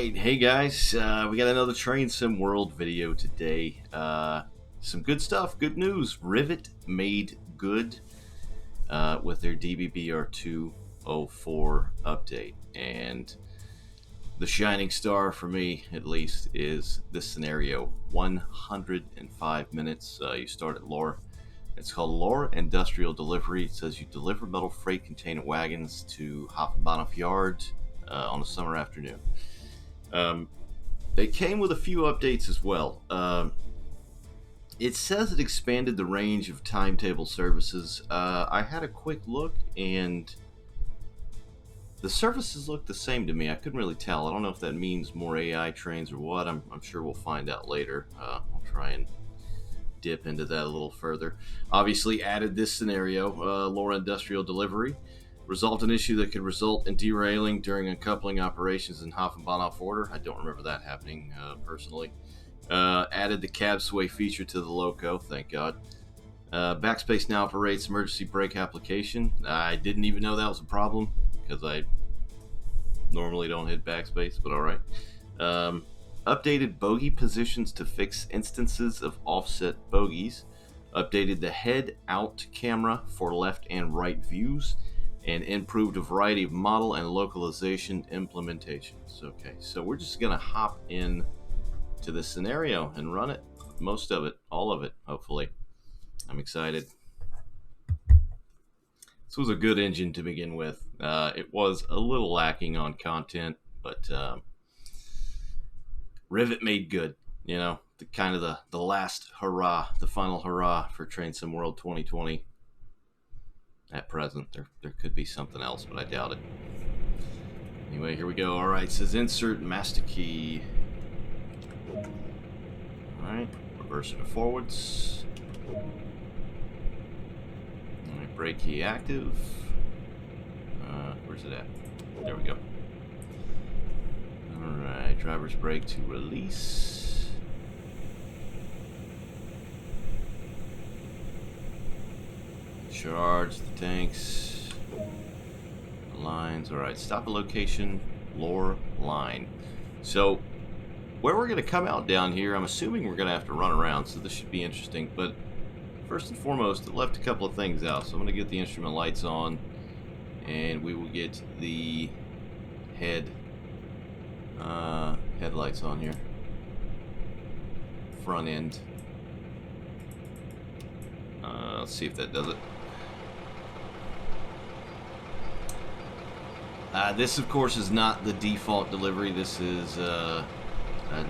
right, hey guys, we got another Train Sim World video today. Some good stuff, good news. Rivet made good with their DBBR204 update, and the shining star for me, at least, is this scenario. 105 minutes. You start at Lore. It's called Lore Industrial Delivery. It says you deliver metal freight container wagons to Hafenbahnhof Yard on a summer afternoon. They came with a few updates as well. It says it expanded the range of timetable services. I had a quick look, and the services look the same to me. I couldn't really tell. I don't know if that means more AI trains or what. I'm sure we'll find out later. I'll try and dip into that a little further. Obviously, added this scenario, Lore Industrial Delivery. Resolved an issue that could result in derailing during uncoupling operations in Hafenbahnhof order. I don't remember that happening personally. Added the cab sway feature to the loco, thank God. Backspace now operates emergency brake application. I didn't even know that was a problem because I normally don't hit backspace, but alright. Updated bogey positions to fix instances of offset bogies. Updated the head out camera for left and right views, and improved a variety of model and localization implementations. Okay, so we're just gonna hop in to this scenario and run it. Most of it, all of it, hopefully. I'm excited. This was a good engine to begin with. It was a little lacking on content, but Rivet made good. You know, the last hurrah, the final hurrah for Train Sim World 2020. At present, there could be something else, but I doubt it. Anyway, here we go. All right, it says insert master key. All right, reverse it to forwards. All right, brake key active. Where's it at? There we go. All right, driver's brake to release. Charge the tanks. The lines. Alright, stop a location. Lore line. So, where we're going to come out down here, I'm assuming we're going to have to run around, so this should be interesting. But, first and foremost, it left a couple of things out. So I'm going to get the instrument lights on, and we will get the headlights on here. Front end. Let's see if that does it. This, of course, is not the default delivery. This is a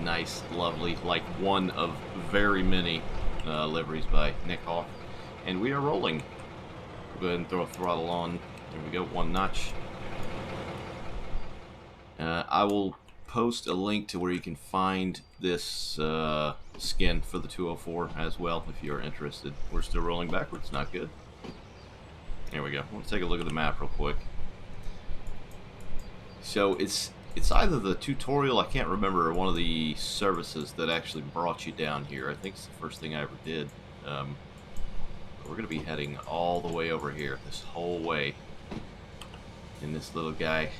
nice, lovely, like one of very many liveries by Nick Hoff. And we are rolling. We'll go ahead and throw a throttle on. There we go, one notch. I will post a link to where you can find this skin for the 204 as well if you're interested. We're still rolling backwards, not good. There we go. Let's take a look at the map real quick. So it's either the tutorial, I can't remember, or one of the services that actually brought you down here. I think it's the first thing I ever did. We're going to be heading all the way over here, this whole way, in this little guy.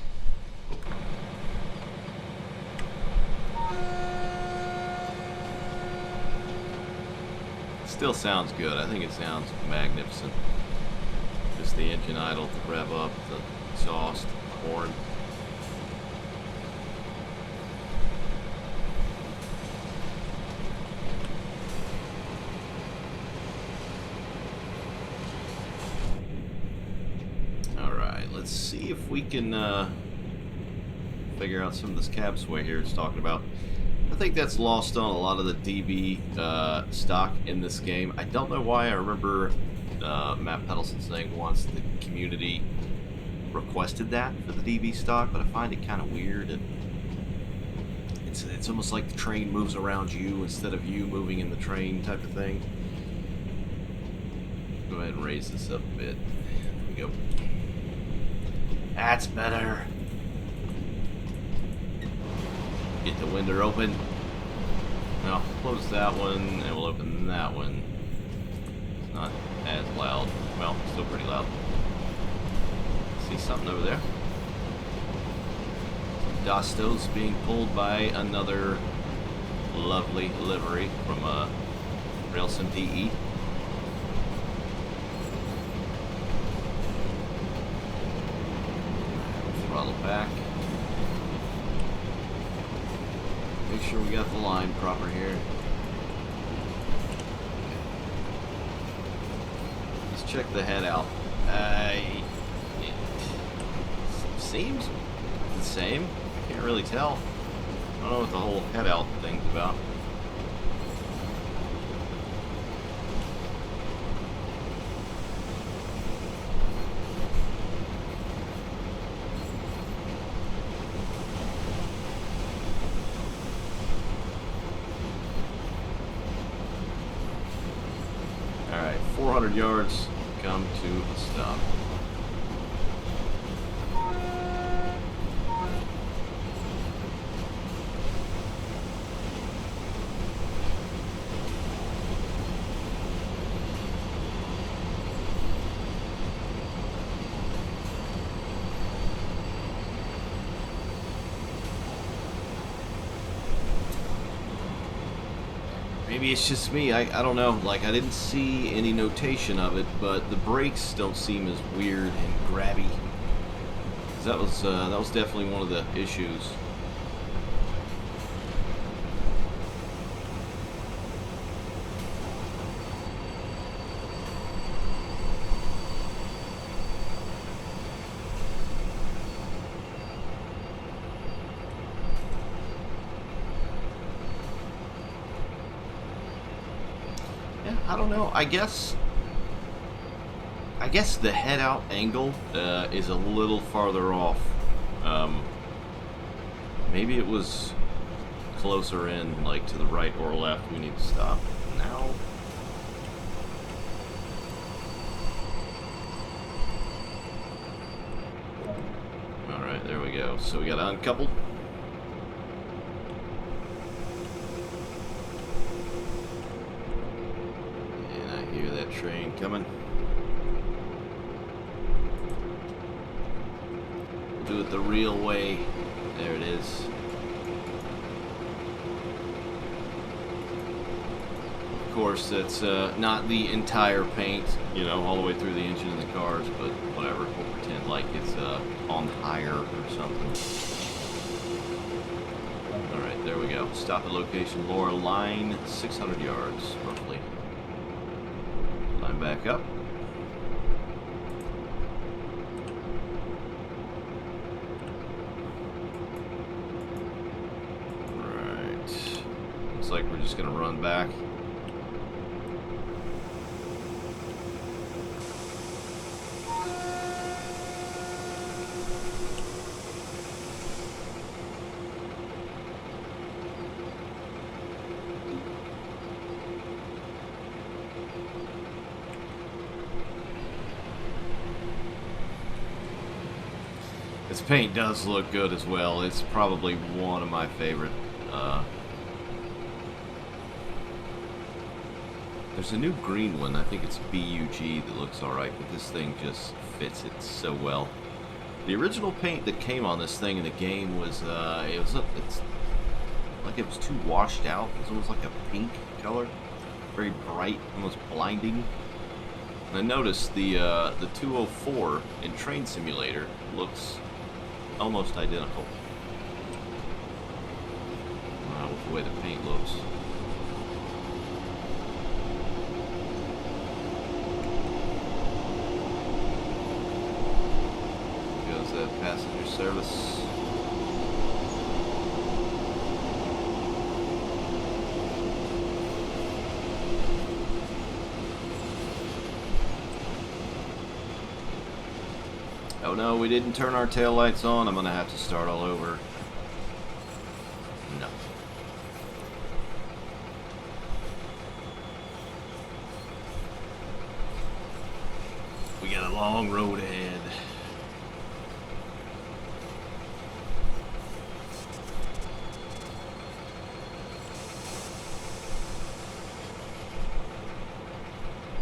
Still sounds good. I think it sounds magnificent. Just the engine idle to rev up, the exhaust, the horn. Let's see if we can figure out some of this cab sway here it's talking about. I think that's lost on a lot of the DB stock in this game. I don't know why. I remember Matt Pedelson saying once the community requested that for the DB stock, but I find it kind of weird. And it's almost like the train moves around you instead of you moving in the train type of thing. Go ahead and raise this up a bit. There we go. That's better. Get the window open. Now close that one, and we'll open that one. It's not as loud. Well, still pretty loud. See something over there? Dosto's being pulled by another lovely livery from Railsim DE. Throttle back. Make sure we got the line proper here. Let's check the head out. It seems the same. Can't really tell. I don't know what the whole head out thing's about. Alright, 400 yards, come to a stop. Maybe it's just me, I don't know, like I didn't see any notation of it, but the brakes don't seem as weird and grabby. 'Cause that was definitely one of the issues. I don't know. I guess the head out angle is a little farther off. Maybe it was closer in, like to the right or left. We need to stop now. All right, there we go. So we got uncoupled. Train coming. We'll do it the real way. There it is. Of course, that's not the entire paint, you know, all the way through the engine and the cars, but whatever. We'll pretend like it's on higher or something. Alright, there we go. Stop at location Laura, line 600 yards, roughly. Line back up. Right. Looks like we're just going to run back. This paint does look good as well. It's probably one of my favorite. There's a new green one. I think it's BUG that looks alright, but this thing just fits it so well. The original paint that came on this thing in the game was it's like it was too washed out. It was almost like a pink color, very bright, almost blinding. And I noticed the 204 in Train Simulator looks almost identical with the way the paint looks. Goes that passenger service. Oh no, we didn't turn our taillights on. I'm gonna have to start all over. No. We got a long road ahead.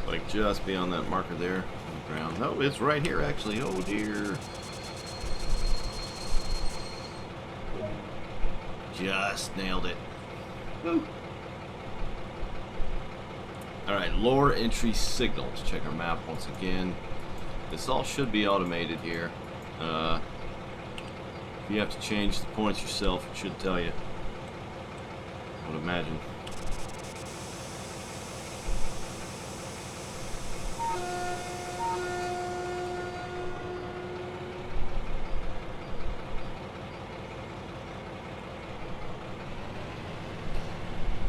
Like just beyond that marker there. Ground. No, it's right here actually. Oh dear. Just nailed it. Woo. Alright, lower entry signal. Let's check our map once again. This all should be automated here. If you have to change the points yourself, it should tell you. I would imagine.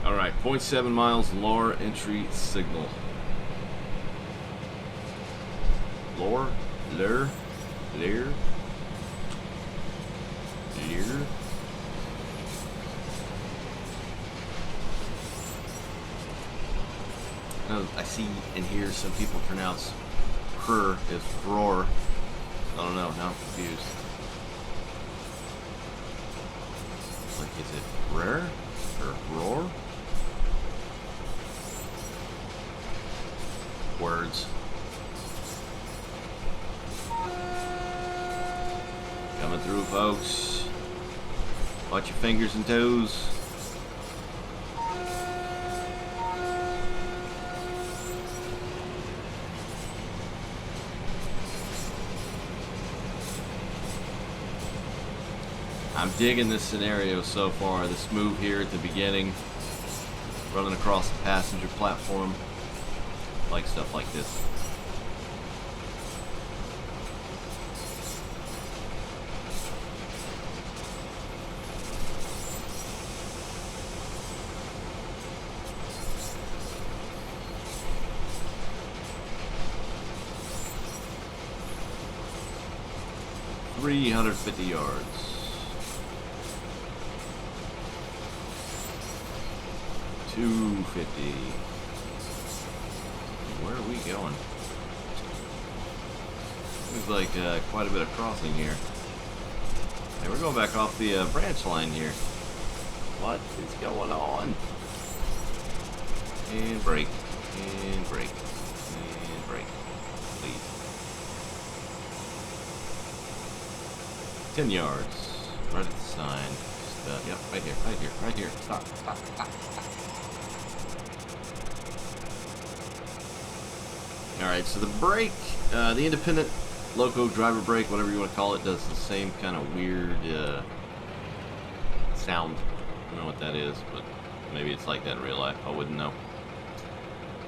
Alright, 0.7 miles lower entry signal. Lower? Lear? I see and hear some people pronounce her as roar. I don't know, now I'm confused. Like, is it rare or roar? Words. Coming through, folks. Watch your fingers and toes. I'm digging this scenario so far. This move here at the beginning, running across the passenger platform. I like stuff like this. $350 yards. 250. Where are we going? Seems like quite a bit of crossing here. Hey, we're going back off the branch line here. What is going on? And brake. And brake. And brake. Please. 10 yards. Right at the sign. Just, yep, right here, right here, right here. Stop, stop, stop, stop. Alright, so the brake, the independent loco driver brake, whatever you want to call it, does the same kind of weird sound. I don't know what that is, but maybe it's like that in real life. I wouldn't know.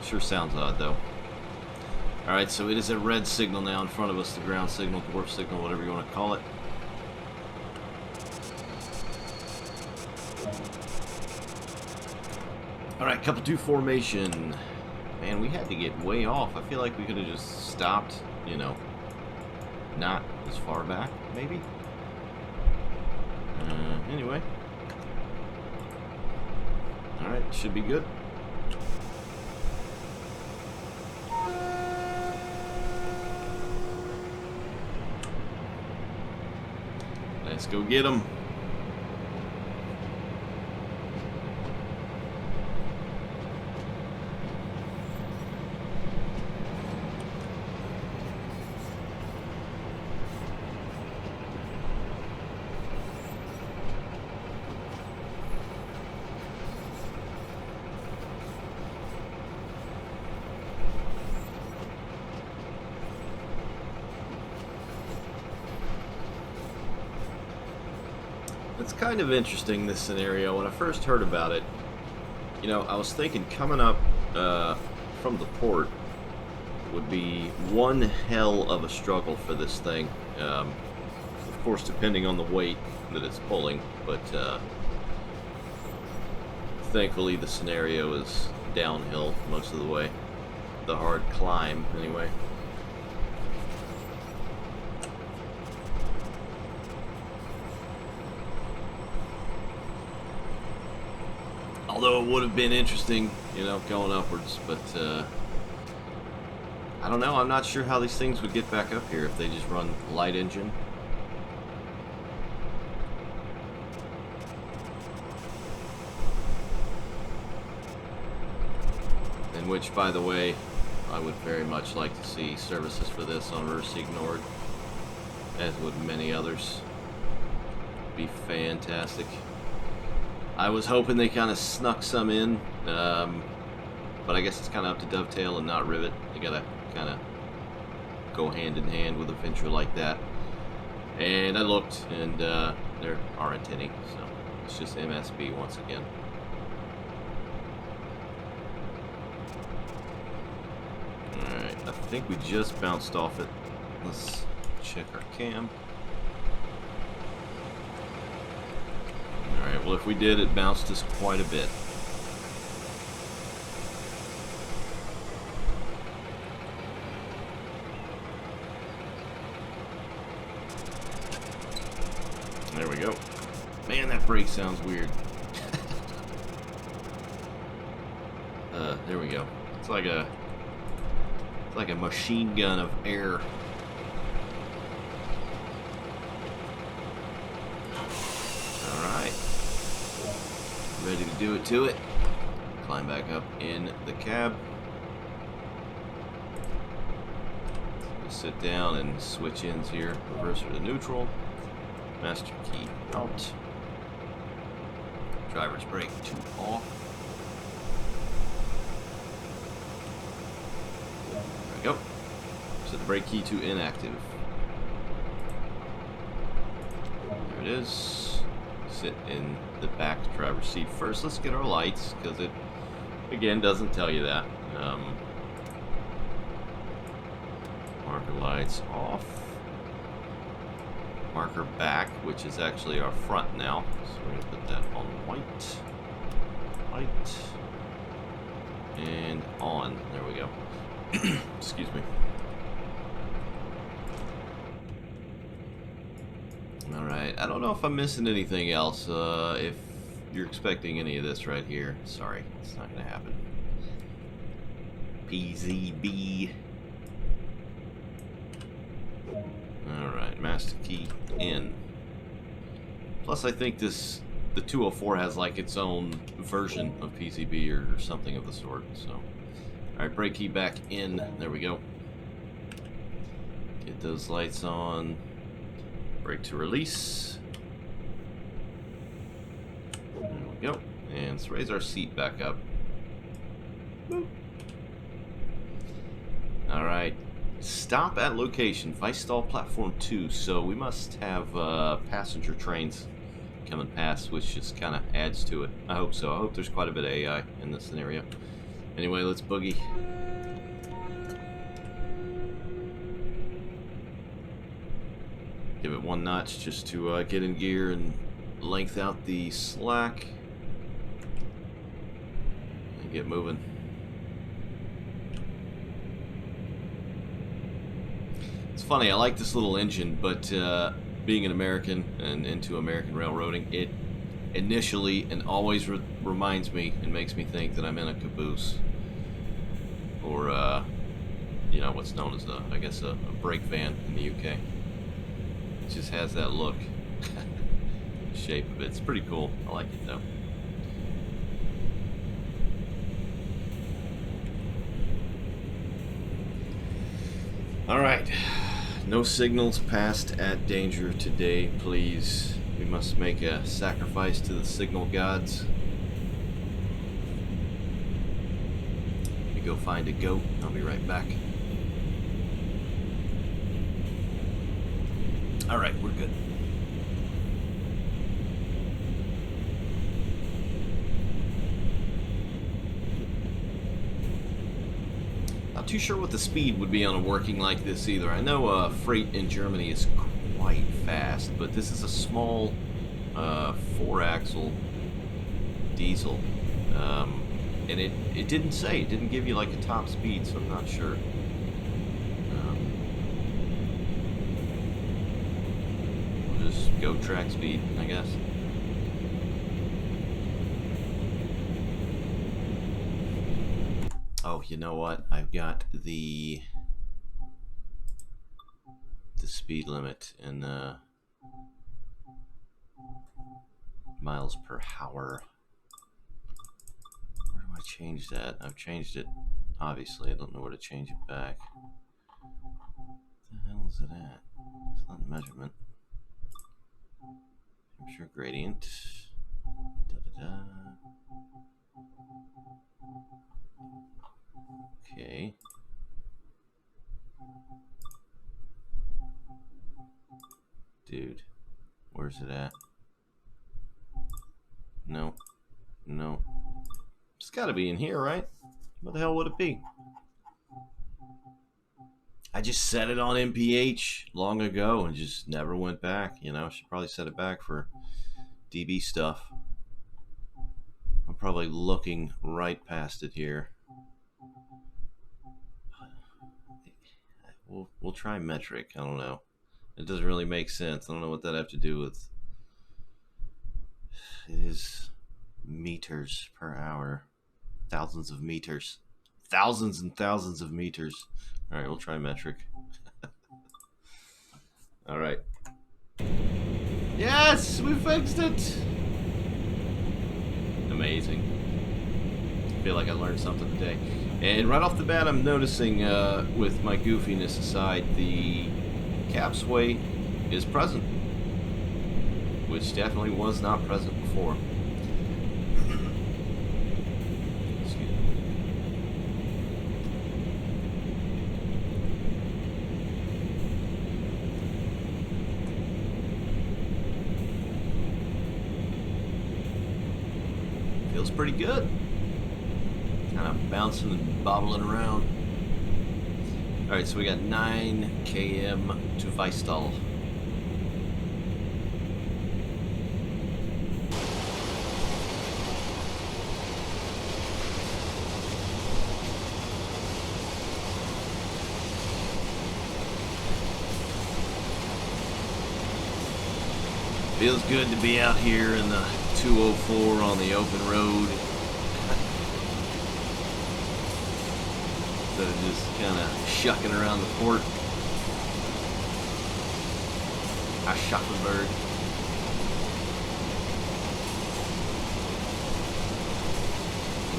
Sure sounds odd, though. Alright, so it is a red signal now in front of us, the ground signal, dwarf signal, whatever you want to call it. Alright, couple 2 formation. Man, we had to get way off. I feel like we could have just stopped, you know, not as far back, maybe? Anyway. Alright, should be good. Let's go get them. It's kind of interesting, this scenario. When I first heard about it, you know, I was thinking coming up from the port would be one hell of a struggle for this thing. Of course, depending on the weight that it's pulling, but thankfully the scenario is downhill most of the way. The hard climb, anyway. Although it would have been interesting, you know, going upwards, but I don't know. I'm not sure how these things would get back up here if they just run light engine. In which, by the way, I would very much like to see services for this on Mercy ignored, as would many others. Be fantastic. I was hoping they kind of snuck some in, but I guess it's kind of up to Dovetail and not Rivet. They gotta kind of go hand in hand with a venture like that. And I looked, and there aren't any, so it's just MSB once again. Alright, I think we just bounced off it. Let's check our cam. Alright, well if we did, it bounced us quite a bit. There we go. Man, that brake sounds weird. There we go. It's like a machine gun of air. Alright. Ready to do it to it. Climb back up in the cab. Sit down and switch ends here. Reverser to neutral. Master key out. Driver's brake 2 off. There we go. Set the brake key to inactive. There it is. Sit in the back driver's seat first. Let's get our lights, because it, again, doesn't tell you that. Marker lights off. Marker back, which is actually our front now. So we're going to put that on white. White. And on. There we go. Excuse me. Alright, I don't know if I'm missing anything else. If you're expecting any of this right here, sorry, it's not going to happen. PZB. Alright, master key in. Plus I think the 204 has like its own version of PCB or something of the sort, so. Alright, brake key back in. There we go. Get those lights on. Brake to release. There we go. And let's raise our seat back up. Alright. Stop at location. Weisstal platform 2. So we must have passenger trains coming past, which just kind of adds to it. I hope so. I hope there's quite a bit of AI in this scenario. Anyway, let's boogie. Give it 1 notch just to get in gear and length out the slack. And get moving. It's funny, I like this little engine, but being an American and into American railroading, it initially and always reminds me and makes me think that I'm in a caboose. Or, you know, what's known as, I guess, a brake van in the UK. It just has that look. Shape of it. It's pretty cool. I like it, though. Alright. No signals passed at danger today, please. We must make a sacrifice to the signal gods. Let me go find a goat. I'll be right back. Alright, we're good. Not too sure what the speed would be on a working like this either. I know freight in Germany is quite fast, but this is a small 4-axle diesel. And it didn't say. It didn't give you like a top speed, so I'm not sure. We'll just go track speed, I guess. Oh, you know what? I've got the speed limit in miles per hour. Where do I change that? I've changed it. Obviously, I don't know where to change it back. What the hell is it at? It's not measurement. Temperature gradient. Da da da. Dude, where's it at? No. No. It's gotta be in here, right? What the hell would it be? I just set it on MPH long ago and just never went back. You know, I should probably set it back for DB stuff. I'm probably looking right past it here. We'll try metric. I don't know. It doesn't really make sense. I don't know what that have to do with. It is meters per hour. Thousands of meters. Thousands and thousands of meters. All right, we'll try metric. All right. Yes, we fixed it. Amazing. I feel like I learned something today. And right off the bat, I'm noticing, with my goofiness aside, the cap sway is present, which definitely was not present before. Excuse me. Feels pretty good. Kind of bouncing and bobbling around. Alright, so we got 9 km to Weistal. Feels good to be out here in the 204 on the open road. Instead of just kind of shucking around the port. I shuck the bird.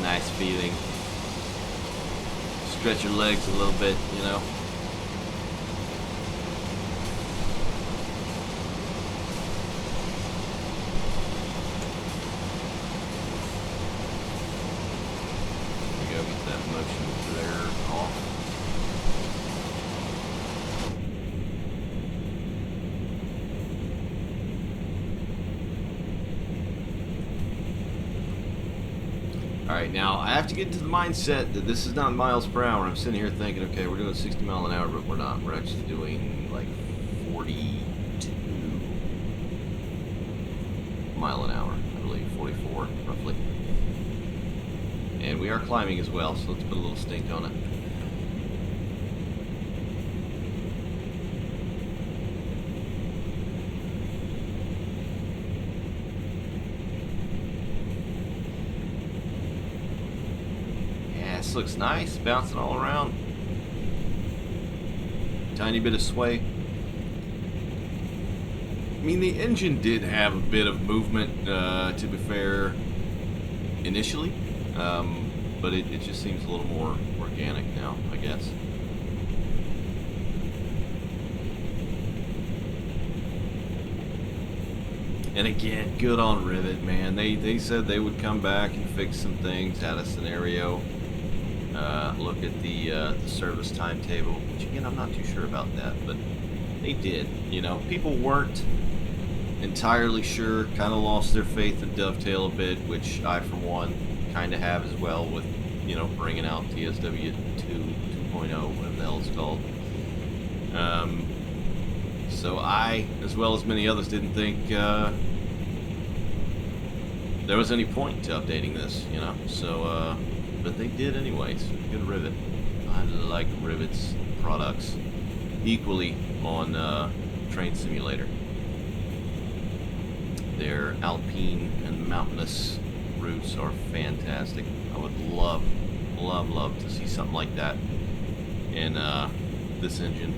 Nice feeling. Stretch your legs a little bit, you know. There we go, get that motion there off. Alright, now I have to get into the mindset that this is not miles per hour. I'm sitting here thinking, okay, we're doing 60 mile an hour, but we're not. We're actually doing like 42 mile an hour, I believe, 44 roughly. And we are climbing as well, so let's put a little stink on it. This looks nice, bouncing all around. Tiny bit of sway. I mean, the engine did have a bit of movement, to be fair, initially. But it just seems a little more organic now, I guess. And again, good on Rivet, man. They said they would come back and fix some things, had a scenario. Look at the service timetable, which again, I'm not too sure about that, but they did. You know, people weren't entirely sure, kind of lost their faith in Dovetail a bit, which I, for one, kind of have as well with, you know, bringing out TSW 2.0, whatever the hell it's called. So I, as well as many others, didn't think there was any point to updating this, you know, so, but they did anyways. Good Rivet. I like Rivet's products equally on Train Simulator. Their alpine and mountainous routes are fantastic. I would love to see something like that in this engine.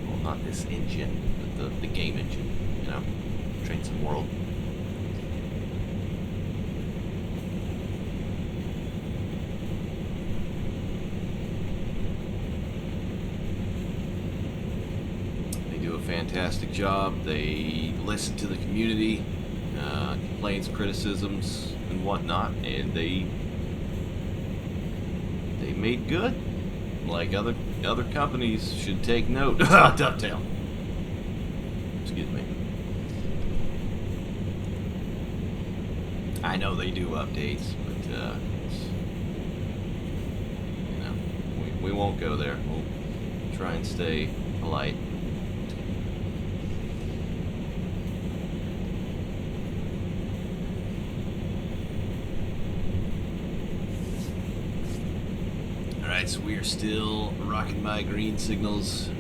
Well, not this engine, but the game engine, you know, Train Sim World. Fantastic job. They listen to the community, complaints, criticisms, and whatnot, and they made good. Like other companies should take note. Dovetail. Excuse me. I know they do updates, but you know, we won't go there. We'll try and stay polite. Alright, so we are still rocking by green signals.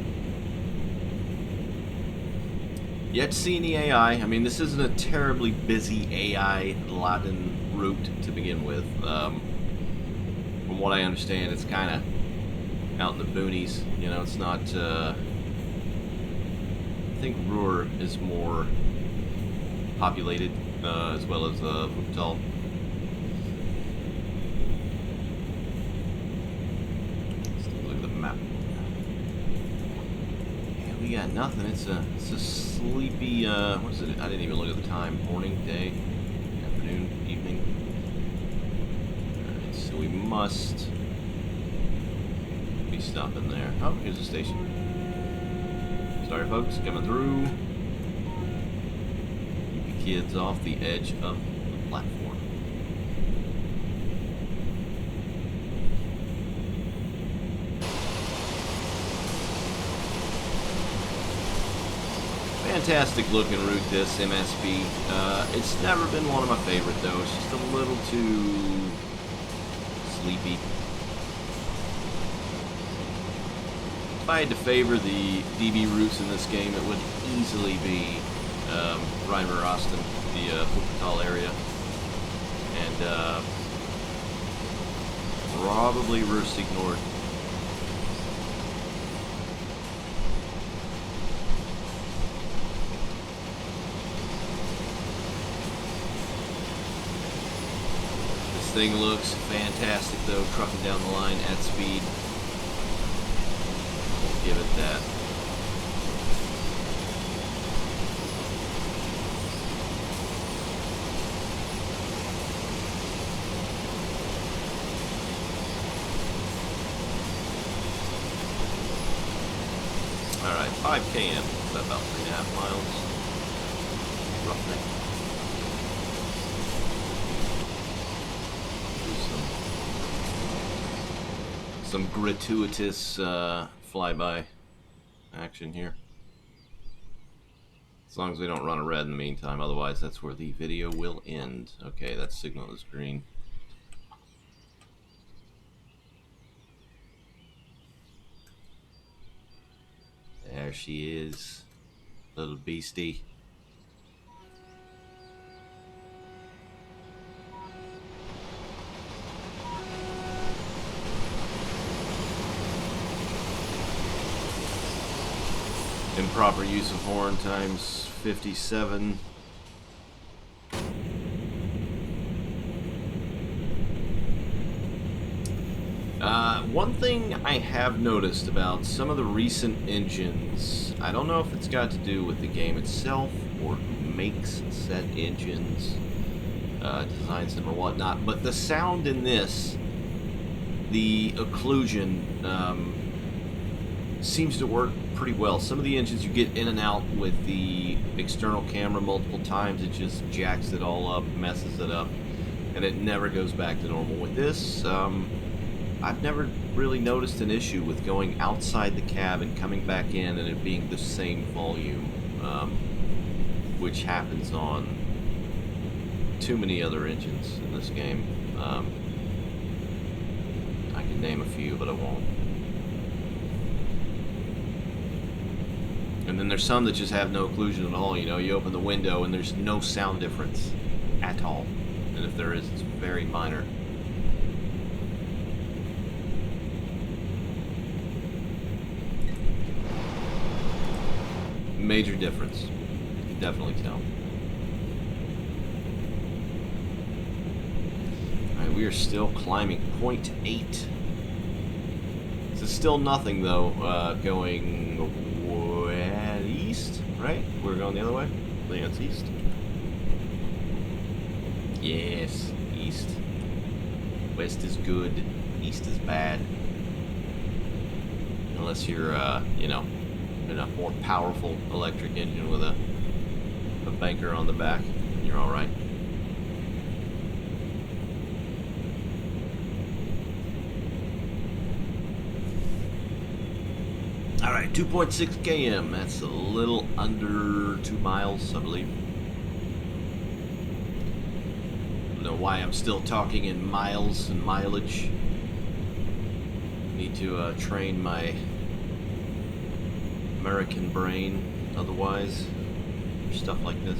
Yet to see any AI. I mean, this isn't a terribly busy AI-laden route to begin with. From what I understand, it's kind of out in the boonies. You know, it's not... I think Ruhr is more populated, as well as Wuppertal. Let's take a look at the map. Yeah, we got nothing. It's a sleepy, what is it? I didn't even look at the time. Morning, day, afternoon, evening. Alright, so we must be stopping there. Oh, here's the station. Sorry folks, coming through. Keep the kids off the edge of the platform. Fantastic looking route, this MSB. It's never been one of my favorite though. It's just a little too sleepy. If I had to favor the DB routes in this game, it would easily be Rivet, Austin, the Wuppertal area, and probably Rustig North. This thing looks fantastic though, trucking down the line at speed. We'll give it that. Alright, 5 km, that's about 3.5 miles, roughly. Do some gratuitous flyby action here. As long as we don't run a red in the meantime, otherwise that's where the video will end. Okay, that signal is green. There she is, little beastie. Improper use of horn times 57. One thing I have noticed about some of the recent engines, I don't know if it's got to do with the game itself or who makes said engines, designs them or whatnot, but the sound in this, the occlusion, seems to work pretty well. Some of the engines you get in and out with the external camera multiple times, it just jacks it all up, messes it up, and it never goes back to normal. With this, I've never really noticed an issue with going outside the cab and coming back in and it being the same volume, which happens on too many other engines in this game. I can name a few, but I won't. And then there's some that just have no occlusion at all. You know, you open the window and there's no sound difference at all. And if there is, it's very minor. Major difference. You can definitely tell. Alright, we are still climbing 0.8. This is still nothing though, going east, right? We're going the other way? I think that's east. Yes, east. West is good, east is bad. Unless you're, you know, and a more powerful electric engine with a banker on the back. You're all right. All right, 2.6 km. That's a little under 2 miles, I believe. I don't know why I'm still talking in miles and mileage. Need to train my American brain otherwise for stuff like this.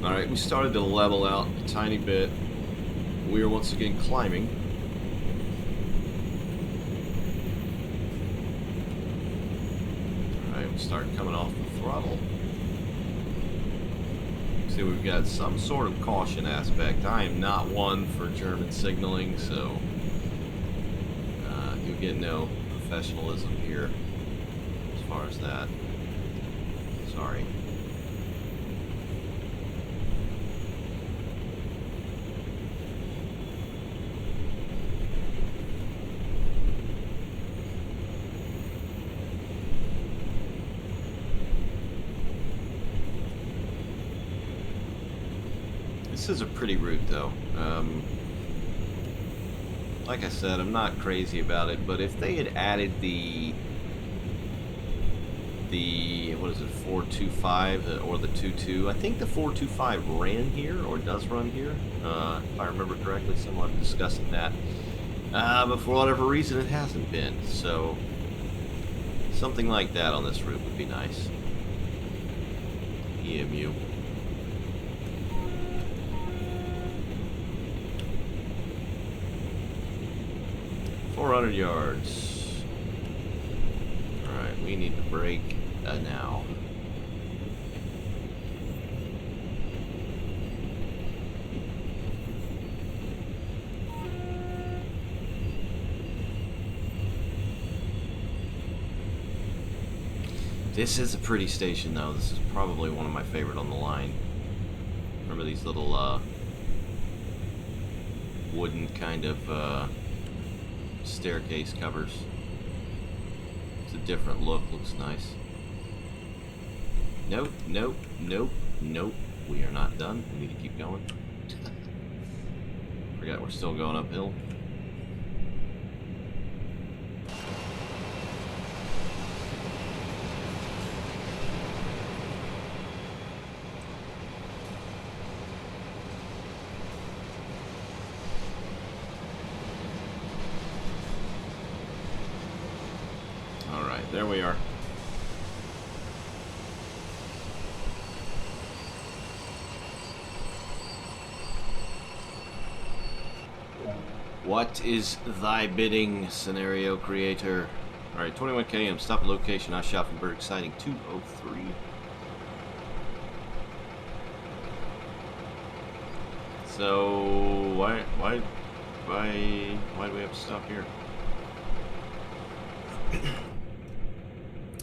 Alright, we started to level out a tiny bit. We are once again climbing. Alright, we start coming off the throttle. See, we've got some sort of caution aspect. I am not one for German signaling, so you'll get no professionalism here as far as that. Sorry. This is a pretty route, though. Like I said, I'm not crazy about it, but if they had added the what is it, 425 or the 22? I think the 425 ran here or does run here, if I remember correctly. Someone discussing that, but for whatever reason, it hasn't been. So something like that on this route would be nice. EMU. 400 yards. Alright, we need to brake now. This is a pretty station, though. This is probably one of my favorite on the line. Remember these little wooden kind of staircase covers. It's a different look, looks nice. Nope, nope, nope, nope. We are not done. We need to keep going. Forgot we're still going uphill. There we are. What is thy bidding, scenario creator? Alright, 21 km, stop at location, Aschaffenburg, sighting 203. So, why do we have to stop here?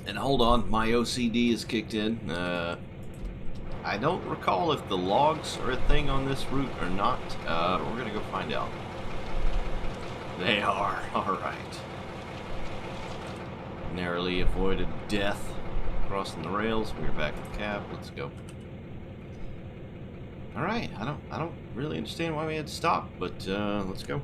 And hold on, my OCD is kicked in. I don't recall if the logs are a thing on this route or not. We're gonna go find out. They are. Alright. Narrowly avoided death. Crossing the rails. We're back in the cab. Let's go. Alright, I don't really understand why we had to stop, but let's go.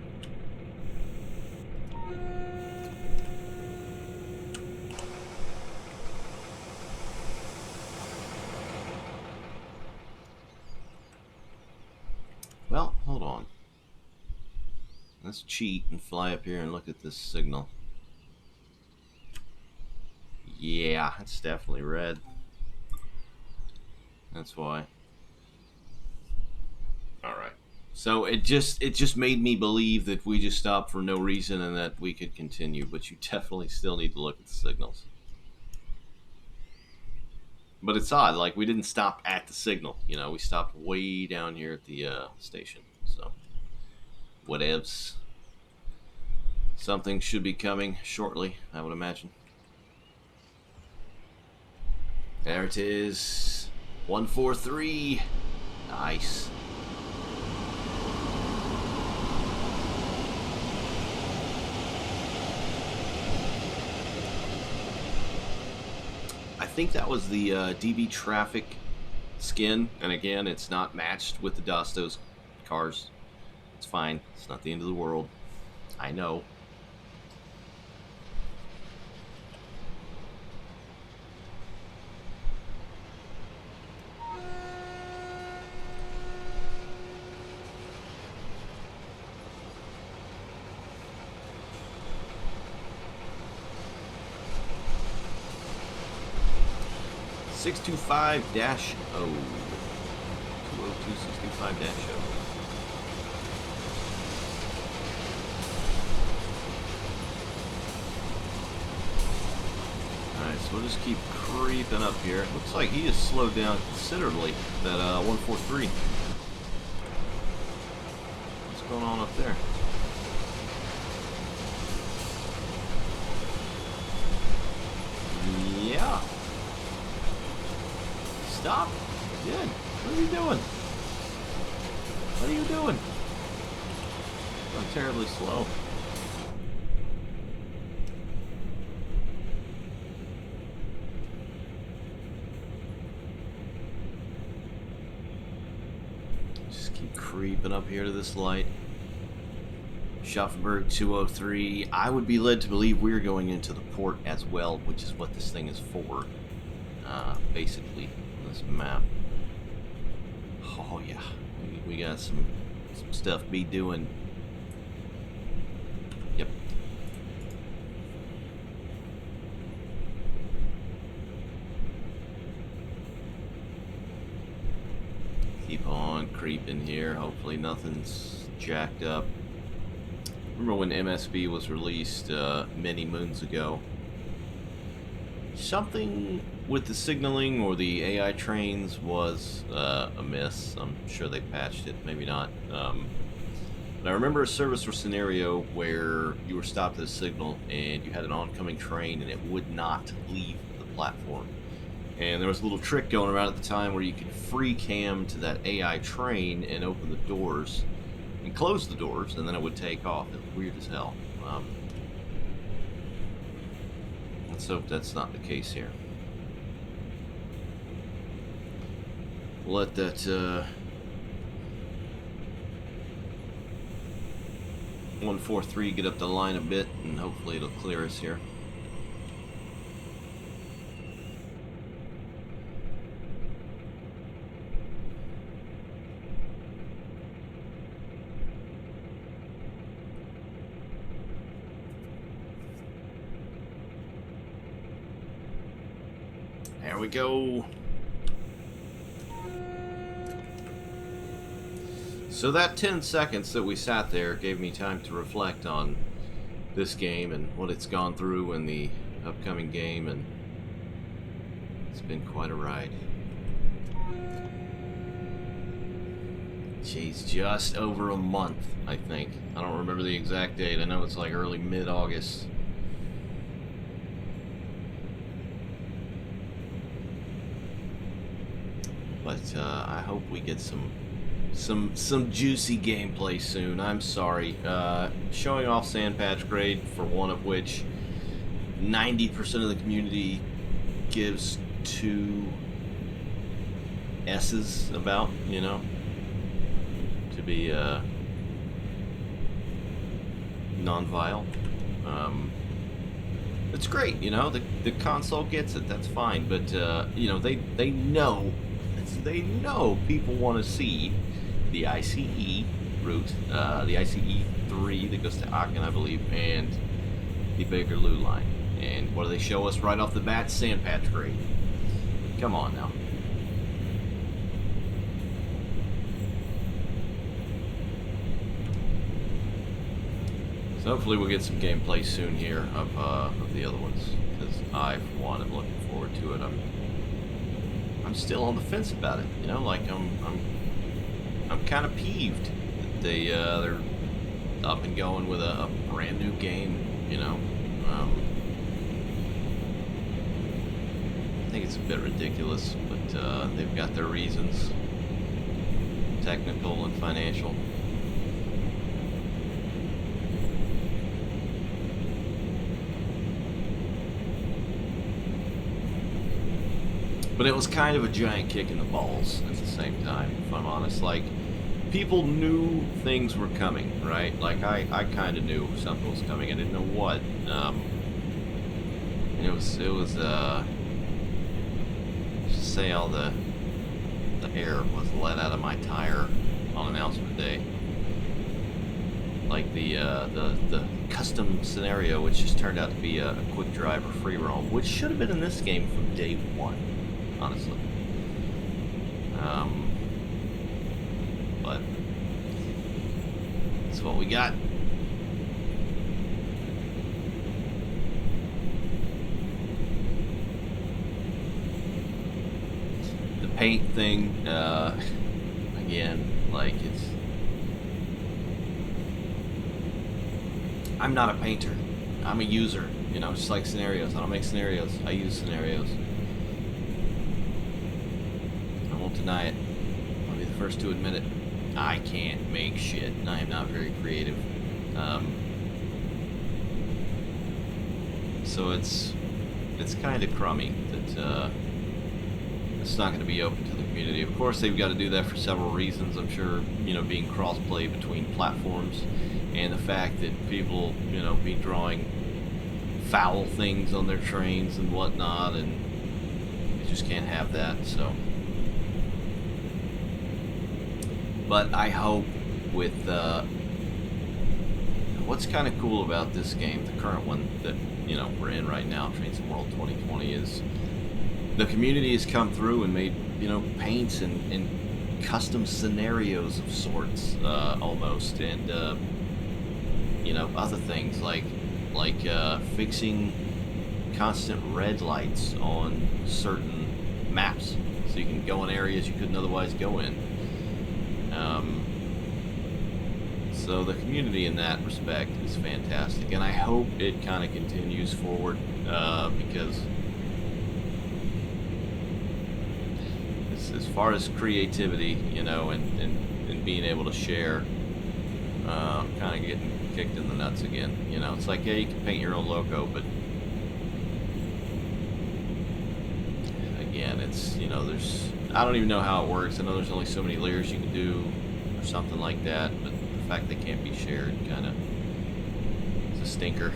Well, hold on. Let's cheat and fly up here and look at this signal. Yeah, it's definitely red. That's why. Alright. So it just made me believe that we just stopped for no reason and that we could continue, but you definitely still need to look at the signals. But it's odd, like we didn't stop at the signal, you know, we stopped way down here at the station, so whatevs. Something should be coming shortly, I would imagine. There it is. 143. Nice. I think that was the DB Traffic skin, and again, it's not matched with the Dostos cars. It's fine. It's not the end of the world. I know. Six two five dash O. 202-625 dash O. Alright, so we'll just keep creeping up here. Looks like he has slowed down considerably, that 143. What's going on up there? Yeah. Stop. Good. What are you doing? What are you doing? I'm terribly slow. Just keep creeping up here to this light. Schaffenburg 203. I would be led to believe we're going into the port as well, which is what this thing is for. Basically, this map. Oh yeah, we got some stuff be doing. Yep. Keep on creeping here. Hopefully nothing's jacked up. Remember when MSB was released many moons ago? Something with the signaling or the AI trains was amiss. I'm sure they patched it, maybe not. But I remember a service or scenario where you were stopped at a signal and you had an oncoming train and it would not leave the platform. And there was a little trick going around at the time where you could free cam to that AI train and open the doors and close the doors, and then it would take off. It was weird as hell. Let's hope that's not the case here. We'll let that 143 get up the line a bit, and hopefully it'll clear us here. There we go. So that 10 seconds that we sat there gave me time to reflect on this game and what it's gone through in the upcoming game, and it's been quite a ride. Jeez, just over a month, I think. I don't remember the exact date. I know it's like early mid-August. But I hope we get some juicy gameplay soon. I'm sorry. Showing off Sand Patch Grade, for one of which 90% of the community gives 2 S's about, you know, to be non-vile. It's great, you know, the console gets it, that's fine, but you know, they know people want to see the ICE route, the ICE 3 that goes to Aachen, I believe, and the Bakerloo line. And what do they show us right off the bat? Sand Patch Grade. Come on now. So hopefully we'll get some gameplay soon here of the other ones, because I, for one, am looking forward to it. I'm still on the fence about it, you know, like I'm kind of peeved that they're up and going with a brand new game, you know. I think it's a bit ridiculous, but they've got their reasons, technical and financial. But it was kind of a giant kick in the balls at the same time, if I'm honest. Like, people knew things were coming, right? Like, I kind of knew something was coming. I didn't know what. Just say all the air was let out of my tire on announcement day. Like the custom scenario, which just turned out to be a quick drive or free roam, which should have been in this game from day one, honestly. But that's what we got. The paint thing, again, like I'm not a painter. I'm a user, you know, just like scenarios. I don't make scenarios. I use scenarios. I won't deny it. I'll be the first to admit it. I can't make shit. I am not very creative. So it's kind of crummy that it's not going to be open to the community. Of course, they've got to do that for several reasons. I'm sure, you know, being cross-play between platforms, and the fact that people, you know, be drawing foul things on their trains and whatnot, and you just can't have that. So, but I hope with what's kind of cool about this game, the current one that, you know, we're in right now, Train Sim World 2020, is the community has come through and made, you know, paints and custom scenarios of sorts, almost, and you know, other things like fixing constant red lights on certain maps so you can go in areas you couldn't otherwise go in. So the community in that respect is fantastic, and I hope it kind of continues forward, because as far as creativity, you know, and being able to share, kind of getting kicked in the nuts again. You know, it's like, yeah, you can paint your own logo, but again, it's, you know, I don't even know how it works. I know there's only so many layers you can do or something like that, but the fact they can't be shared kind of is a stinker.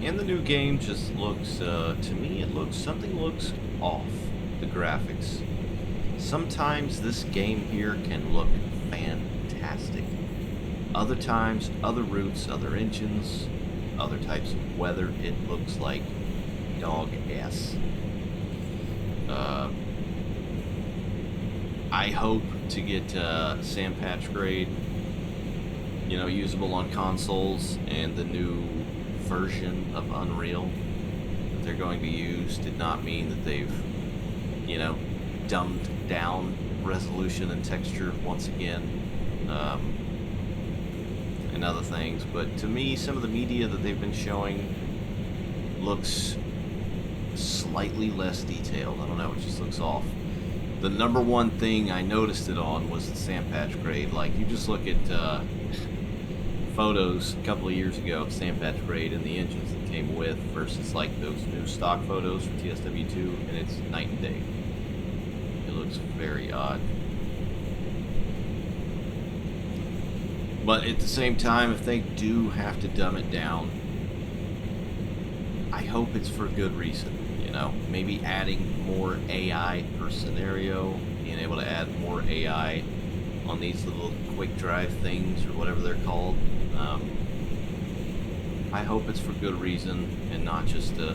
And the new game just looks, to me, something looks off. The graphics. Sometimes this game here can look fantastic. Other times, other routes, other engines, other types of weather, it looks like dog ass. I hope to get Sam Patch Grade, you know, usable on consoles, and the new version of Unreal that they're going to use did not mean that they've, you know, dumbed down resolution and texture once again, and other things. But to me, some of the media that they've been showing looks slightly less detailed. I don't know, it just looks off. The number one thing I noticed it on was the Sam Patch Grade. Like, you just look at photos a couple of years ago of Sam Patch Grade and the engines that came with versus like those new stock photos for TSW2, and it's night and day. It looks very odd. But at the same time, if they do have to dumb it down, I hope it's for good reason. You know, maybe adding more AI per scenario, being able to add more AI on these little quick drive things or whatever they're called. I hope it's for good reason and not just to,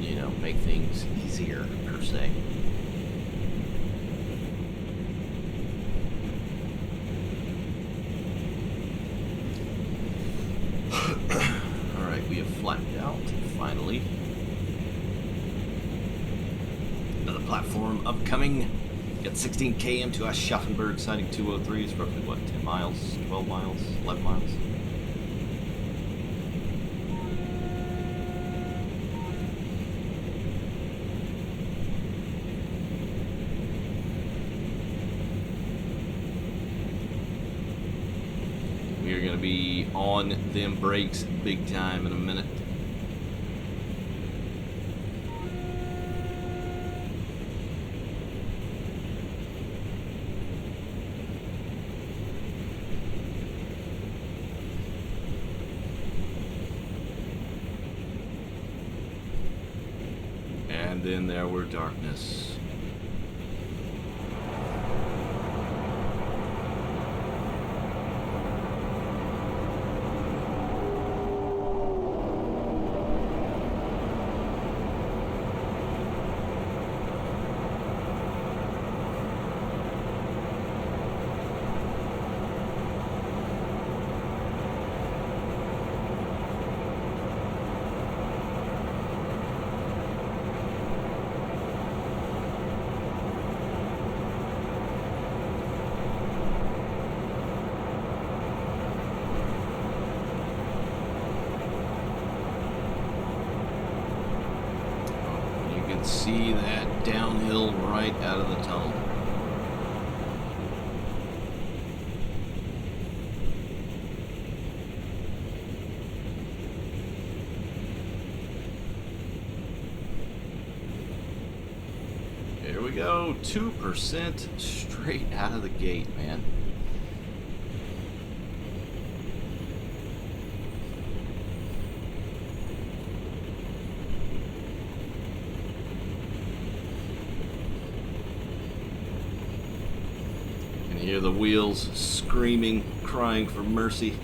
you know, make things easier per se. platform upcoming. Got 16 km to Aschaffenburg, sighting 203. It's roughly, what, 10 miles, 12 miles, 11 miles? We are going to be on them brakes big time in a minute. And then there were darkness. See that downhill right out of the tunnel. Here we go, 2% straight out of the gate, man. Hear the wheels screaming, crying for mercy.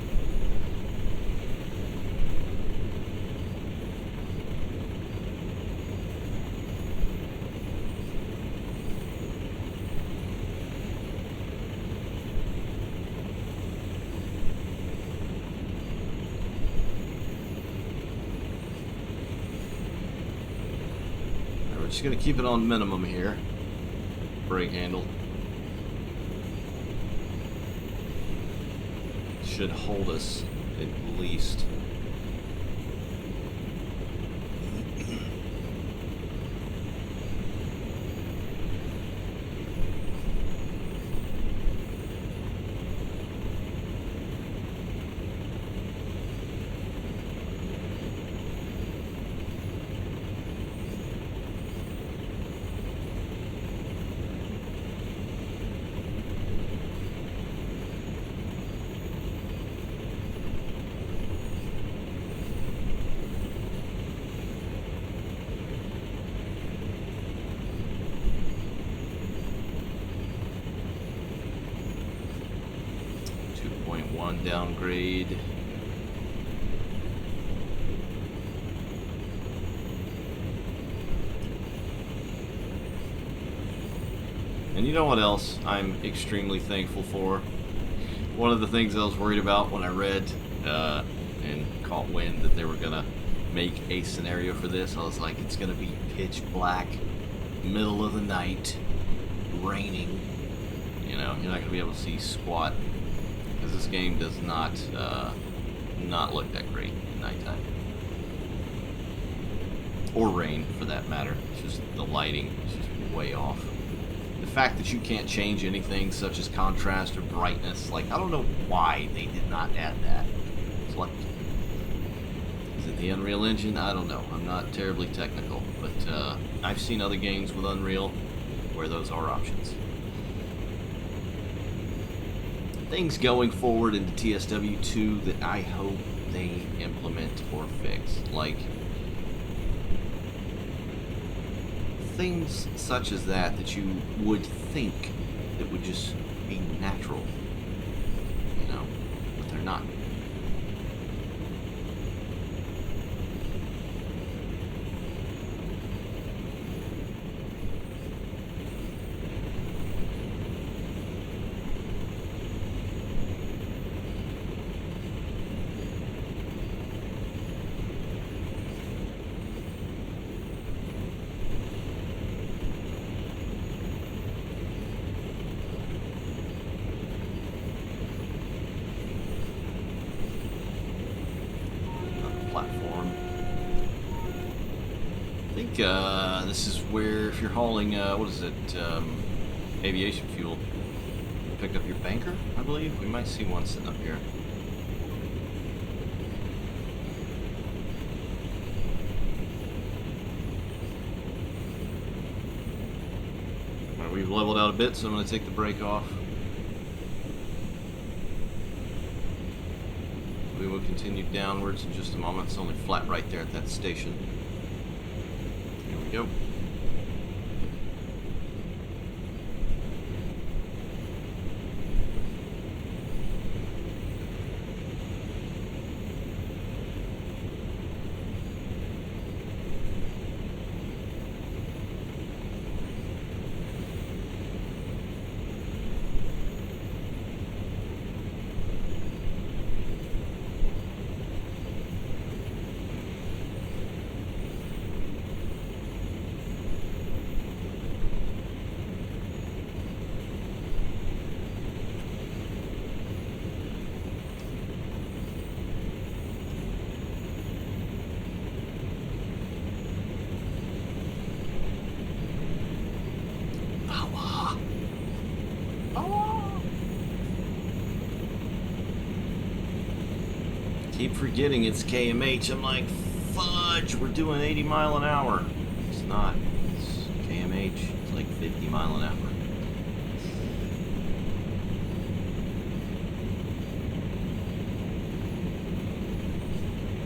We're just going to keep it on minimum here. Brake handle. Should hold us at least. Downgrade. And you know what else I'm extremely thankful for? One of the things I was worried about when I read and caught wind that they were gonna make a scenario for this, I was like, it's gonna be pitch black, middle of the night, raining. You know, you're not gonna be able to see squat. Because this game does not look that great at nighttime. Or rain, for that matter. It's just the lighting is just way off. The fact that you can't change anything such as contrast or brightness, like, I don't know why they did not add that. It's like, is it the Unreal Engine? I don't know. I'm not terribly technical, but I've seen other games with Unreal where those are options. Things going forward into TSW2 that I hope they implement or fix, like things such as that you would think that would just be natural, you know, but they're not. this is where, if you're hauling, what is it, aviation fuel, pick up your banker, I believe. We might see one sitting up here. Alright, we've leveled out a bit, so I'm going to take the brake off. We will continue downwards in just a moment. It's only flat right there at that station. Here we go. Keep forgetting it's KMH. I'm like, fudge, we're doing 80 mile an hour. It's not. It's KMH. It's like 50 mile an hour.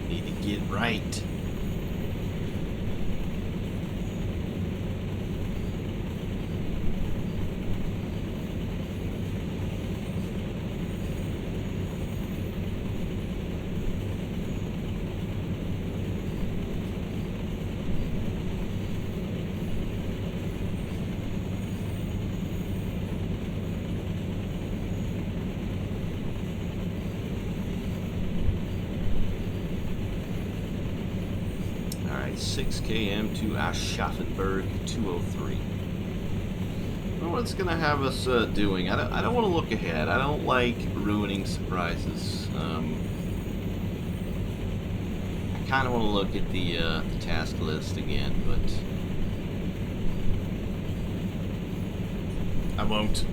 Need to get right. Alright, 6 km to Aschaffenburg 203. Well, what's going to have us doing? I don't want to look ahead. I don't like ruining surprises. I kind of want to look at the task list again, but I won't.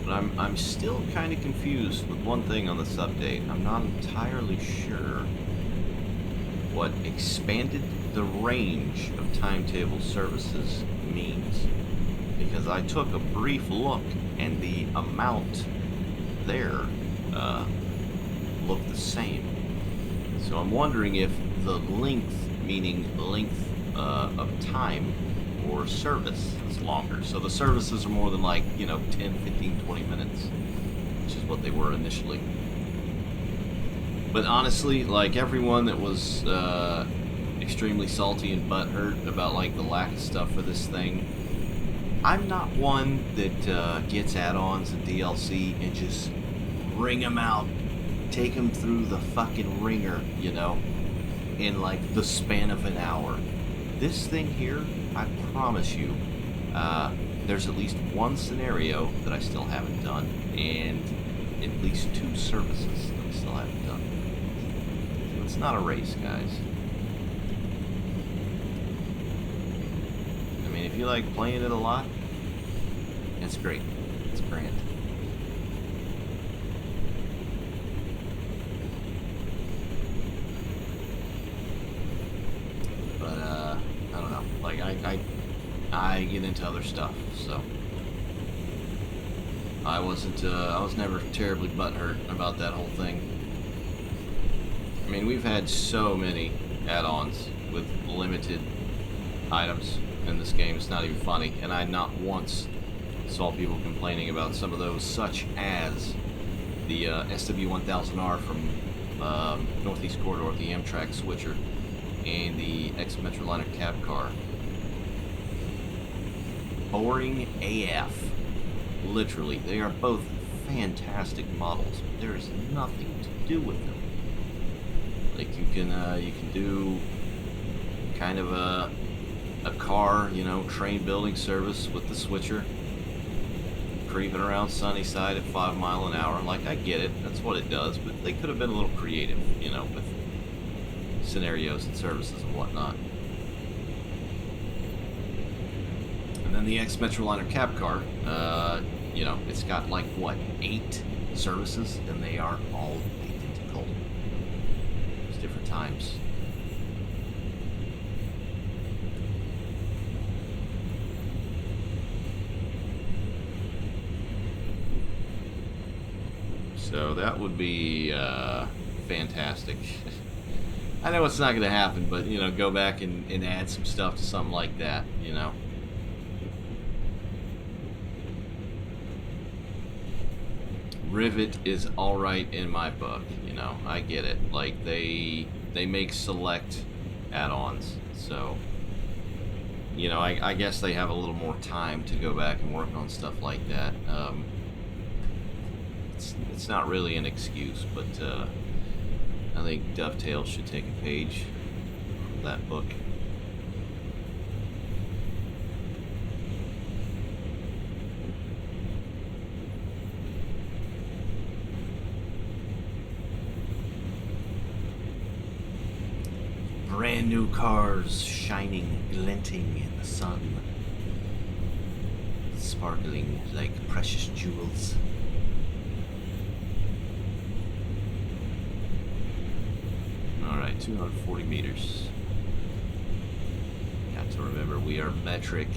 But I'm still kind of confused with one thing on this update. I'm not entirely sure what expanded the range of timetable services means. Because I took a brief look and the amount there looked the same. So I'm wondering if the length, meaning length of time or service, is longer. So the services are more than like, 10, 15, 20 minutes, which is what they were initially. But honestly, like everyone that was extremely salty and butthurt about like the lack of stuff for this thing, I'm not one that gets add-ons and DLC and just wring them out, take them through the fucking ringer, in like the span of an hour. This thing here, I promise you, there's at least one scenario that I still haven't done, and at least 2 services that I still haven't done. So it's not a race, guys. I mean, if you like playing it a lot, it's great. It's grand. But, I don't know. Like, I get into other stuff, so I was never terribly butthurt about that whole thing. I mean, we've had so many add-ons with limited items. in this game. It's not even funny, and I not once saw people complaining about some of those, such as the SW1000R from Northeast Corridor, the Amtrak switcher, and the ex-Metroliner cab car. Boring AF. Literally, they are both fantastic models. There is nothing to do with them. Like you can do kind of a car, you know, train building service with the switcher, creeping around Sunnyside at 5 miles an hour. Like, I get it, that's what it does, but they could have been a little creative, you know, with scenarios and services and whatnot. And then the ex-Metroliner cab car, you know, it's got like, what, 8 services, and they are all identical. It's different times. So that would be fantastic. I know it's not going to happen, but, you know, go back and add some stuff to something like that, you know. Rivet is alright in my book, you know. I get it. Like, they make select add-ons, so, you know, I guess they have a little more time to go back and work on stuff like that. It's not really an excuse, but I think Dovetail should take a page from that book. Brand new cars shining, glinting in the sun, sparkling like precious jewels. Alright, 240 meters. Got to remember, we are metric.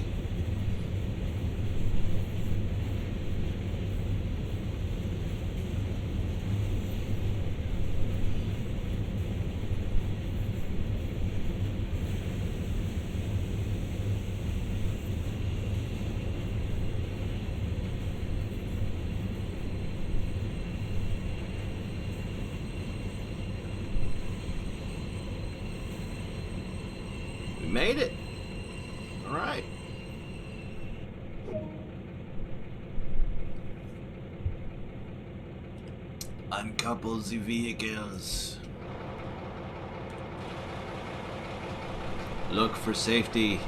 Made it. All right. Uncouple the vehicles. Look for safety.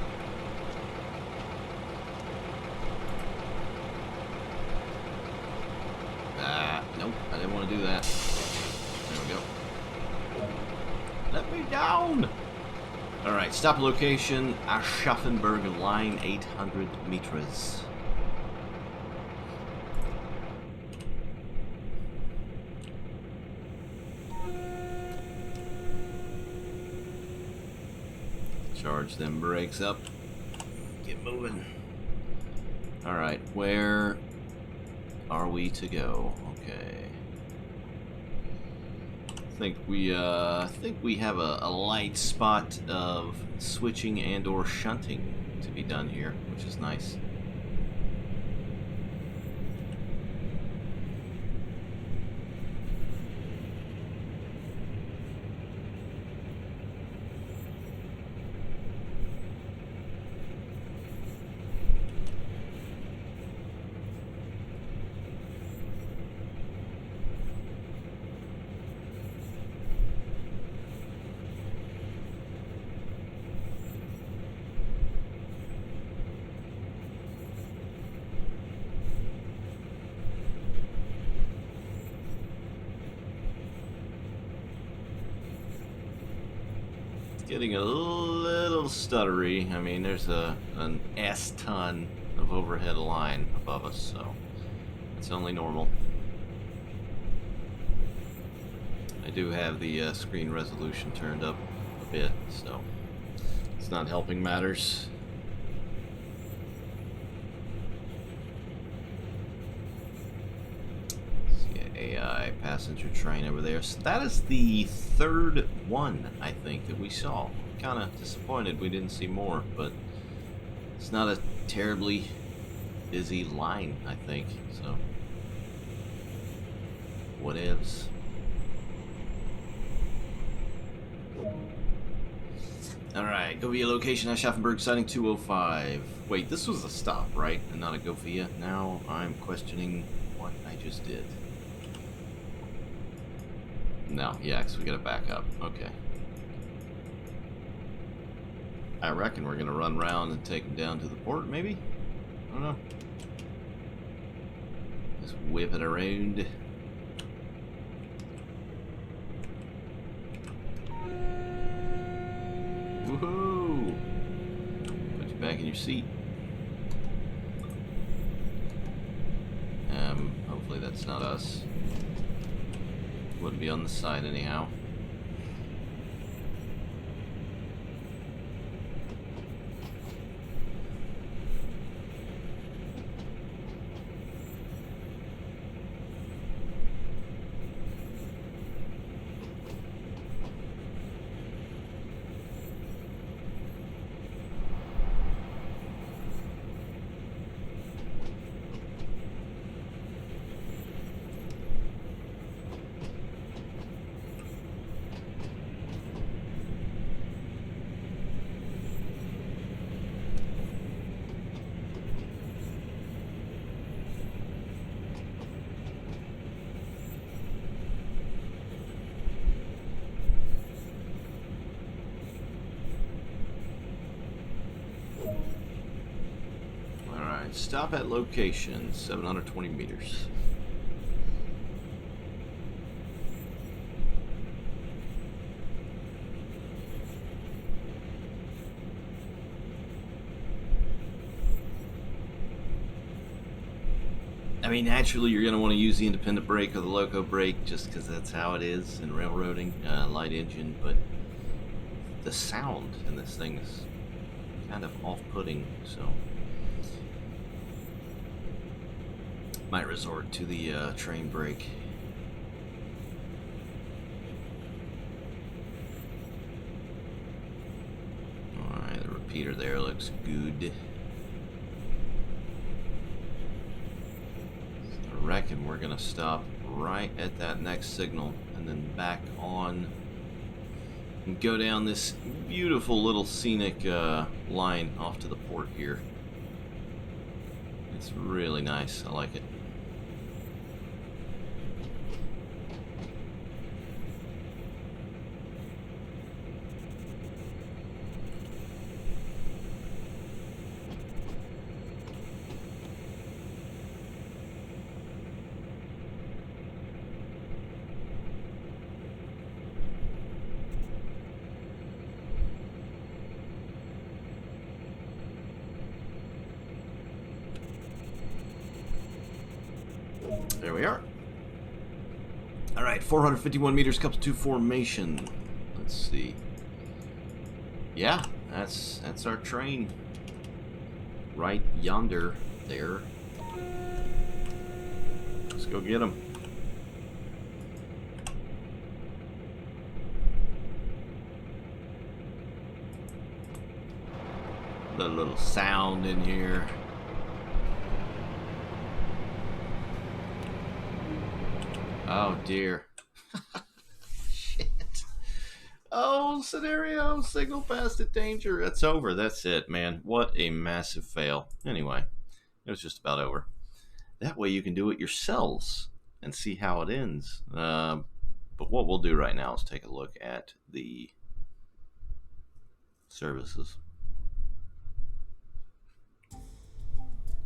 Nope, I didn't want to do that. There we go. Let me down. Alright, stop location, Aschaffenburg line 800 meters. Charge them brakes up. Get moving. Alright, where are we to go? Okay. I think we have a light spot of switching and or shunting to be done here, which is nice. Getting a little stuttery. I mean, there's an S-ton of overhead line above us, so it's only normal. I do have the screen resolution turned up a bit, so it's not helping matters. AI passenger train over there. So that is the third one, I think, that we saw. Kind of disappointed we didn't see more, but It's not a terribly busy line, I think, so whatevs. Alright, go via location at Schaffenburg, sighting 205. Wait, this was a stop, right? And not a go via? Now I'm questioning what I just did. No, yeah, because we gotta back up. Okay. I reckon we're gonna run around and take him down to the port, maybe? I don't know. Just whip it around. Woohoo! Put you back in your seat. Hopefully that's not us. Wouldn't be on the side anyhow. Stop at location, 720 meters. I mean, naturally, you're going to want to use the independent brake or the loco brake just because that's how it is in railroading, light engine, but the sound in this thing is kind of off-putting, so might resort to the train brake. Alright, the repeater there looks good. I reckon we're gonna stop right at that next signal and then back on and go down this beautiful little scenic line off to the port here. It's really nice. I like it. There we are. All right, 451 meters, couple two formation. Let's see. Yeah, that's our train. Right yonder, there. Let's go get him. The little sound in here. Oh dear. Shit. Oh, scenario, signal past at danger. That's over. That's it, man. What a massive fail. Anyway, it was just about over. That way you can do it yourselves and see how it ends. But what we'll do right now is take a look at the services.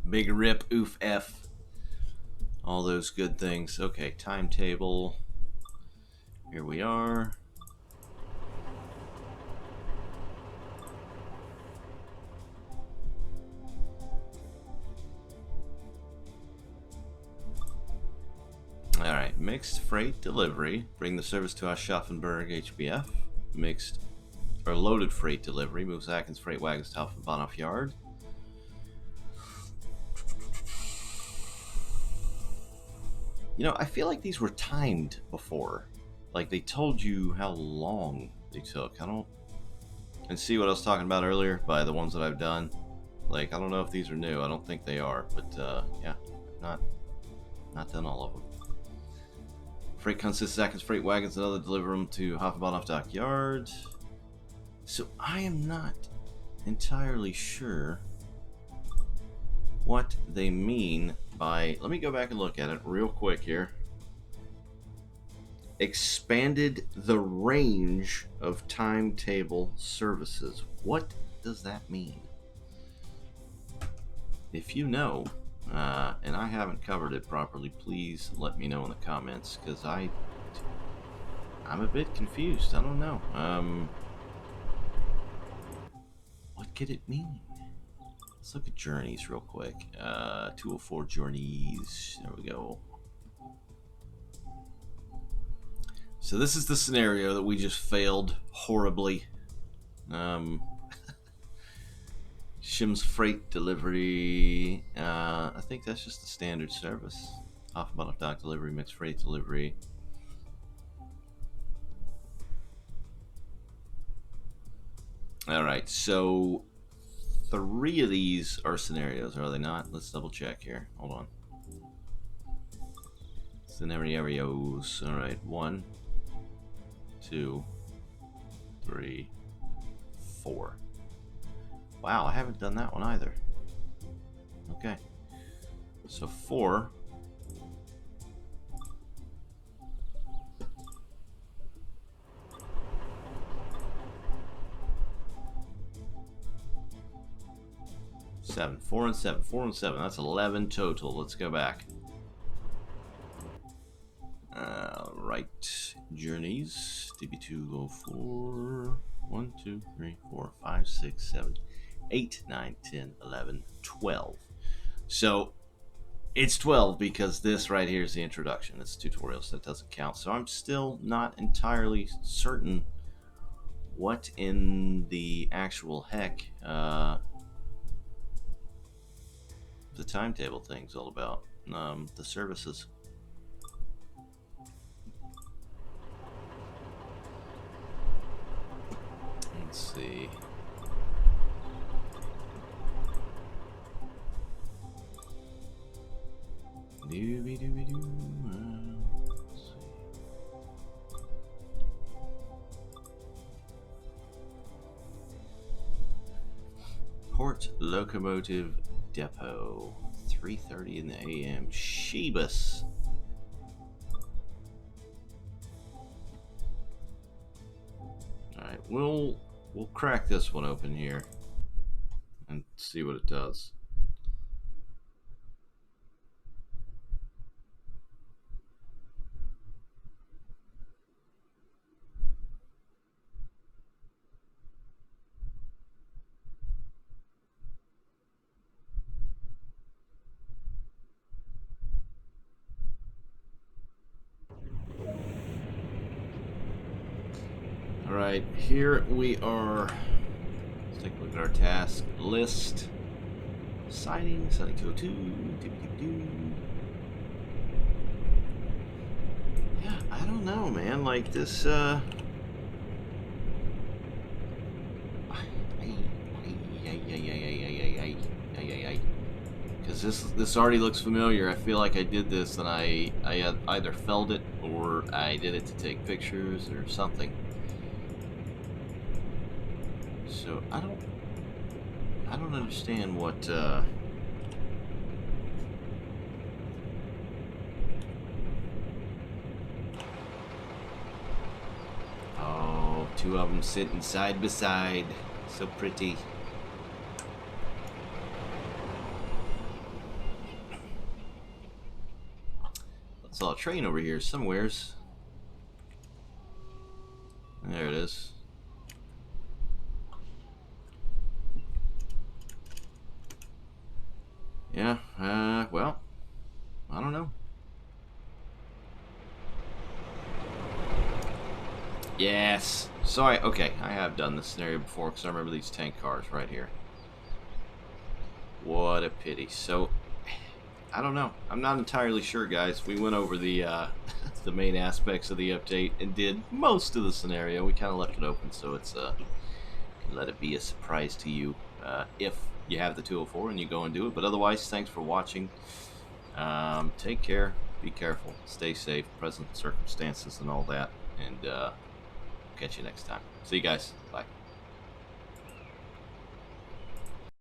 Big rip, oof, F. All those good things. Okay, timetable. Here we are. Alright, mixed freight delivery. Bring the service to Aschaffenburg, HBF. Mixed or loaded freight delivery. Moves Atkins freight wagons to Bahnhof Yard. You know, I feel like these were timed before. Like they told you how long they took. I don't. And see what I was talking about earlier by the ones that I've done. Like, I don't know if these are new. I don't think they are, but yeah, not done all of them. Freight consists seconds, freight wagons, and other deliver them to Hoffelbauernhof Dockyard. So I am not entirely sure what they mean by. Let me go back and look at it real quick here. Expanded the range of timetable services. What does that mean? If you know, and I haven't covered it properly, please let me know in the comments, because I'm a bit confused. I don't know. What could it mean? Let's look at journeys real quick. 204 journeys. There we go. So this is the scenario that we just failed horribly. Shim's freight delivery. I think that's just the standard service. Hoffelbauernhof dock delivery, mixed freight delivery. Alright, so 3 of these are scenarios, are they not? Let's double check here. Hold on. Scenarios. Alright, 1, 2, 3, 4. Wow, I haven't done that one either. Okay. So 4. Seven. 4 and 7. 4 and 7. That's 11 total. Let's go back. Right. Journeys. DB204. 1, 2, 3, 4, 5, 6, 7, 8, 9, 10, 11, 12. So it's 12 because this right here is the introduction. It's tutorial, so that doesn't count. So I'm still not entirely certain what in the actual heck the timetable thing's all about. The services. Let's see. Let's see. Port Locomotive Depot, 3:30 in the AM. Sheebus. Alright, we'll crack this one open here and see what it does. Alright, here we are. Let's take a look at our task list. Siding 202. Yeah, I don't know, man. Like this, because this already looks familiar. I feel like I did this and I either felled it or I did it to take pictures or something. So I don't understand what oh, 2 of them sitting side by side, so pretty. I saw a train over here somewheres. There it is. Yeah, well, I don't know. Yes. Sorry, okay, I have done this scenario before because I remember these tank cars right here. What a pity. So, I don't know. I'm not entirely sure, guys. We went over the the main aspects of the update and did most of the scenario. We kind of left it open, so it's let it be a surprise to you if you have the 204 and you go and do it. But otherwise, thanks for watching. Take care, be careful, stay safe, present circumstances and all that, and catch you next time. See you guys. Bye.